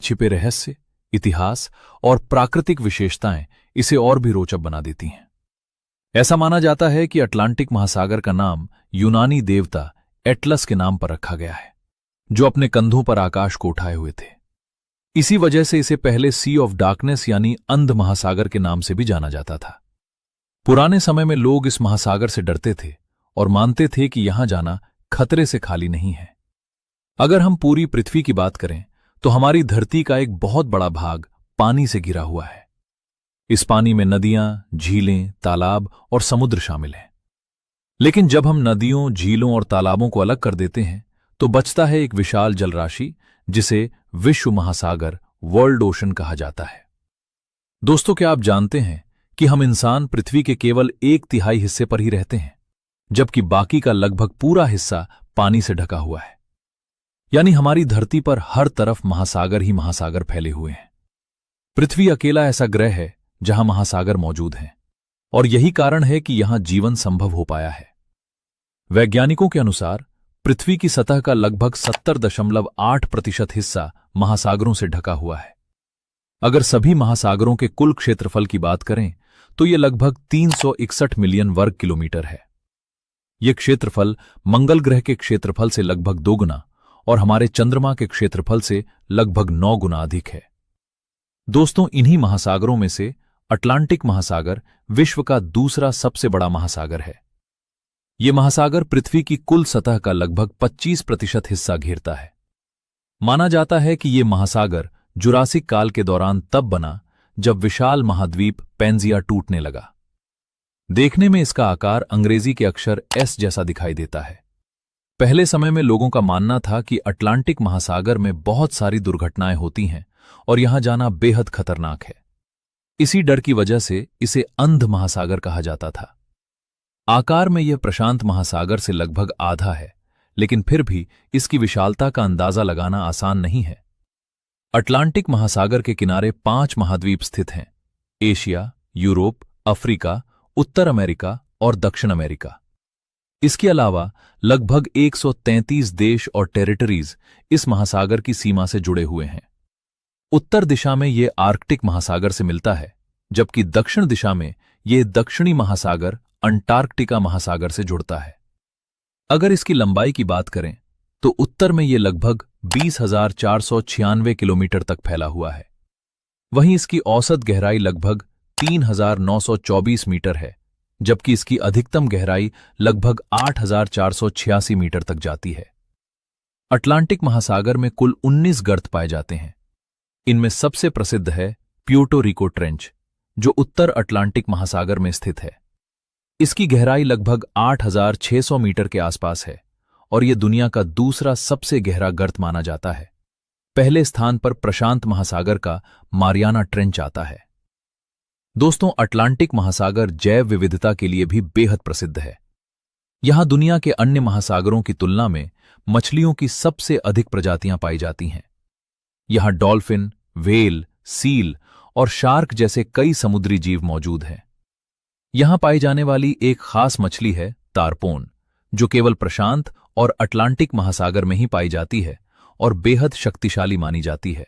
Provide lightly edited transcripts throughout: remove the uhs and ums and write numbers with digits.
छिपे रहस्य, इतिहास और प्राकृतिक विशेषताएं इसे और भी रोचक बना देती हैं। ऐसा माना जाता है कि अटलांटिक महासागर का नाम यूनानी देवता एटलस के नाम पर रखा गया है, जो अपने कंधों पर आकाश को उठाए हुए थे। इसी वजह से इसे पहले सी ऑफ डार्कनेस यानी अंध महासागर के नाम से भी जाना जाता था। पुराने समय में लोग इस महासागर से डरते थे और मानते थे कि यहां जाना खतरे से खाली नहीं है। अगर हम पूरी पृथ्वी की बात करें तो हमारी धरती का एक बहुत बड़ा भाग पानी से घिरा हुआ है। इस पानी में नदियां, झीलें, तालाब और समुद्र शामिल हैं। लेकिन जब हम नदियों, झीलों और तालाबों को अलग कर देते हैं तो बचता है एक विशाल जलराशि जिसे विश्व महासागर, वर्ल्ड ओशन कहा जाता है। दोस्तों, क्या आप जानते हैं कि हम इंसान पृथ्वी के केवल 1/3 हिस्से पर ही रहते हैं, जबकि बाकी का लगभग पूरा हिस्सा पानी से ढका हुआ है। यानी हमारी धरती पर हर तरफ महासागर ही महासागर फैले हुए हैं। पृथ्वी अकेला ऐसा ग्रह है जहां महासागर मौजूद हैं, और यही कारण है कि यहां जीवन संभव हो पाया है। वैज्ञानिकों के अनुसार पृथ्वी की सतह का लगभग 70.8% हिस्सा महासागरों से ढका हुआ है। अगर सभी महासागरों के कुल क्षेत्रफल की बात करें तो यह लगभग 361 मिलियन वर्ग किलोमीटर है। यह क्षेत्रफल मंगल ग्रह के क्षेत्रफल से लगभग 2 गुना और हमारे चंद्रमा के क्षेत्रफल से लगभग 9 गुना अधिक है। दोस्तों, इन्हीं महासागरों में से अटलांटिक महासागर विश्व का दूसरा सबसे बड़ा महासागर है। यह महासागर पृथ्वी की कुल सतह का लगभग 25% हिस्सा घेरता है। माना जाता है कि यह महासागर जुरासिक काल के दौरान तब बना जब विशाल महाद्वीप पैंजिया टूटने लगा। देखने में इसका आकार अंग्रेजी के अक्षर एस जैसा दिखाई देता है। पहले समय में लोगों का मानना था कि अटलांटिक महासागर में बहुत सारी दुर्घटनाएं होती हैं और यहां जाना बेहद खतरनाक है। इसी डर की वजह से इसे अंध महासागर कहा जाता था। आकार में यह प्रशांत महासागर से लगभग आधा है, लेकिन फिर भी इसकी विशालता का अंदाजा लगाना आसान नहीं है। अटलांटिक महासागर के किनारे 5 महाद्वीप स्थित हैं: एशिया, यूरोप, अफ्रीका, उत्तर अमेरिका और दक्षिण अमेरिका। इसके अलावा लगभग 133 देश और टेरिटरीज इस महासागर की सीमा से जुड़े हुए हैं। उत्तर दिशा में यह आर्कटिक महासागर से मिलता है, जबकि दक्षिण दिशा में यह दक्षिणी महासागर अंटार्कटिका महासागर से जुड़ता है। अगर इसकी लंबाई की बात करें तो उत्तर में यह लगभग 20,496 किलोमीटर तक फैला हुआ है। वहीं इसकी औसत गहराई लगभग 3,924 मीटर है, जबकि इसकी अधिकतम गहराई लगभग 8,486 मीटर तक जाती है। अटलांटिक महासागर में कुल 19 गर्त पाए जाते हैं। इनमें सबसे प्रसिद्ध है प्यूर्टो रिको ट्रेंच, जो उत्तर अटलांटिक महासागर में स्थित है। इसकी गहराई लगभग 8,600 मीटर के आसपास है और यह दुनिया का दूसरा सबसे गहरा गर्त माना जाता है। पहले स्थान पर प्रशांत महासागर का मारियाना ट्रेंच आता है। दोस्तों, अटलांटिक महासागर जैव विविधता के लिए भी बेहद प्रसिद्ध है। यहां दुनिया के अन्य महासागरों की तुलना में मछलियों की सबसे अधिक प्रजातियां पाई जाती हैं। यहां डॉल्फिन, व्हेल, सील और शार्क जैसे कई समुद्री जीव मौजूद हैं। यहां पाई जाने वाली एक खास मछली है तारपोन, जो केवल प्रशांत और अटलांटिक महासागर में ही पाई जाती है और बेहद शक्तिशाली मानी जाती है।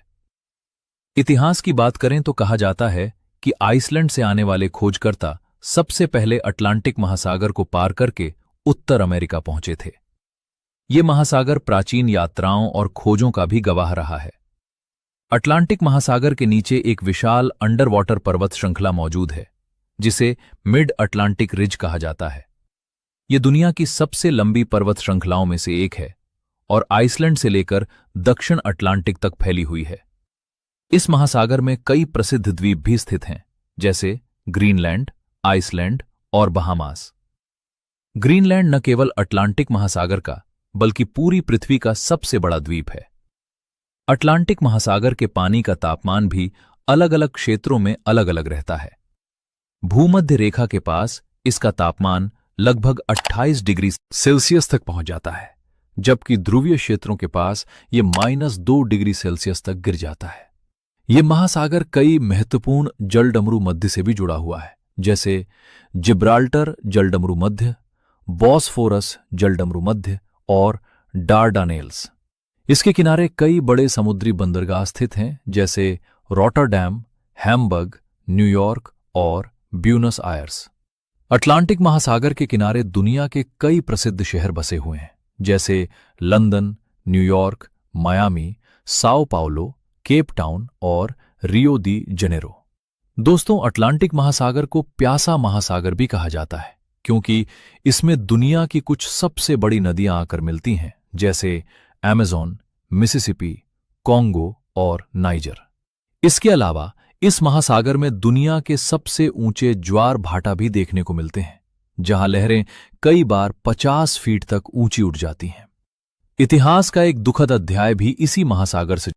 इतिहास की बात करें तो कहा जाता है कि आइसलैंड से आने वाले खोजकर्ता सबसे पहले अटलांटिक महासागर को पार करके उत्तर अमेरिका पहुंचे थे। ये महासागर प्राचीन यात्राओं और खोजों का भी गवाह रहा है। अटलांटिक महासागर के नीचे एक विशाल अंडर वाटर पर्वत श्रृंखला मौजूद है, जिसे मिड अटलांटिक रिज कहा जाता है। यह दुनिया की सबसे लंबी पर्वत श्रृंखलाओं में से एक है और आइसलैंड से लेकर दक्षिण अटलांटिक तक फैली हुई है। इस महासागर में कई प्रसिद्ध द्वीप भी स्थित हैं, जैसे ग्रीनलैंड, आइसलैंड और बहामास। ग्रीनलैंड न केवल अटलांटिक महासागर का बल्कि पूरी पृथ्वी का सबसे बड़ा द्वीप है। अटलांटिक महासागर के पानी का तापमान भी अलग अलग क्षेत्रों में अलग अलग रहता है। भूमध्य रेखा के पास इसका तापमान लगभग 28 डिग्री सेल्सियस तक पहुंच जाता है, जबकि ध्रुवीय क्षेत्रों के पास यह -2 डिग्री सेल्सियस तक गिर जाता है। यह महासागर कई महत्वपूर्ण जलडमरू मध्य से भी जुड़ा हुआ है, जैसे जिब्राल्टर जलडमरू मध्य, बॉस्फोरस जलडमरू मध्य और डार्डानेल्स। इसके किनारे कई बड़े समुद्री बंदरगाह स्थित हैं, जैसे रॉटरडैम, हैम्बर्ग, न्यूयॉर्क और ब्यूनस आयर्स। अटलांटिक महासागर के किनारे दुनिया के कई प्रसिद्ध शहर बसे हुए हैं, जैसे London, New York, Miami, Sao Paulo, Cape Town और रियो दी जनेरो। दोस्तों, अटलांटिक महासागर को प्यासा महासागर भी कहा जाता है, क्योंकि इसमें दुनिया की कुछ सबसे बड़ी नदियां आकर मिलती हैं, जैसे अमेज़न, मिसिसिपी, कॉन्गो और नाइजर। इसके अलावा इस महासागर में दुनिया के सबसे ऊंचे ज्वार भाटा भी देखने को मिलते हैं, जहां लहरें कई बार 50 फीट तक ऊंची उठ जाती हैं। इतिहास का एक दुखद अध्याय भी इसी महासागर से